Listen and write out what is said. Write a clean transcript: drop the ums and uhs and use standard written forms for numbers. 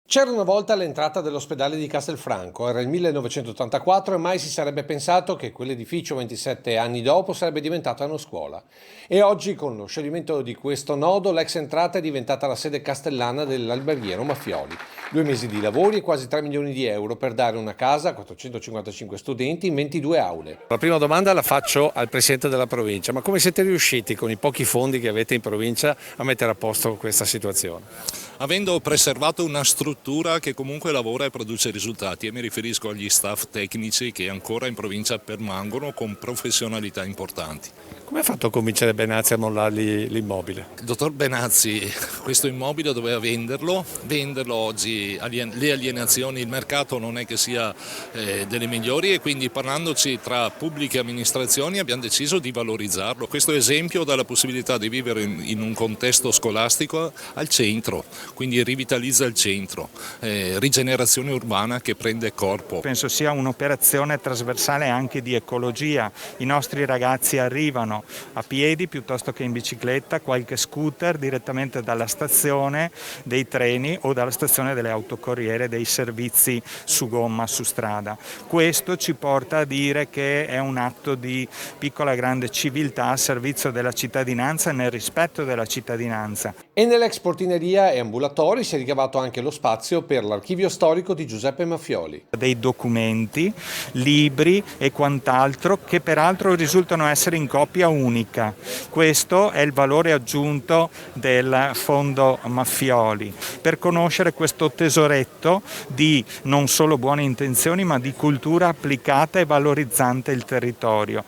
C'era una volta l'entrata dell'ospedale di Castelfranco, era il 1984 e mai si sarebbe pensato che quell'edificio 27 anni dopo sarebbe diventato una scuola. E oggi, con lo scioglimento di questo nodo, l'ex entrata è diventata la sede castellana dell'alberghiero Maffioli. 2 mesi di lavori e quasi 3 milioni di euro per dare una casa a 455 studenti in 22 aule. La prima domanda la faccio al presidente della provincia, ma come siete riusciti con i pochi fondi che avete in provincia a mettere a posto questa situazione? Avendo preservato una struttura che comunque lavora e produce risultati, e mi riferisco agli staff tecnici che ancora in provincia permangono con professionalità importanti. Come ha fatto a convincere Benazzi a mollargli l'immobile? Il dottor Benazzi questo immobile doveva venderlo oggi le alienazioni, il mercato non è che sia delle migliori e quindi parlandoci tra pubbliche amministrazioni abbiamo deciso di valorizzarlo. Questo esempio dà la possibilità di vivere in un contesto scolastico al centro, quindi rivitalizza il centro, rigenerazione urbana che prende corpo. Penso sia un'operazione trasversale anche di ecologia, i nostri ragazzi arrivano a piedi piuttosto che in bicicletta, qualche scooter direttamente dalla stazione dei treni o dalla stazione delle autocorriere, dei servizi su gomma, su strada. Questo ci porta a dire che è un atto di piccola grande civiltà a servizio della cittadinanza e nel rispetto della cittadinanza. E nell'ex portineria e ambulatori si è ricavato anche lo spazio per l'archivio storico di Giuseppe Maffioli. Dei documenti, libri e quant'altro che peraltro risultano essere in copia unica. Questo è il valore aggiunto del fondo Maffioli, per conoscere questo tesoretto di non solo buone intenzioni ma di cultura applicata e valorizzante il territorio.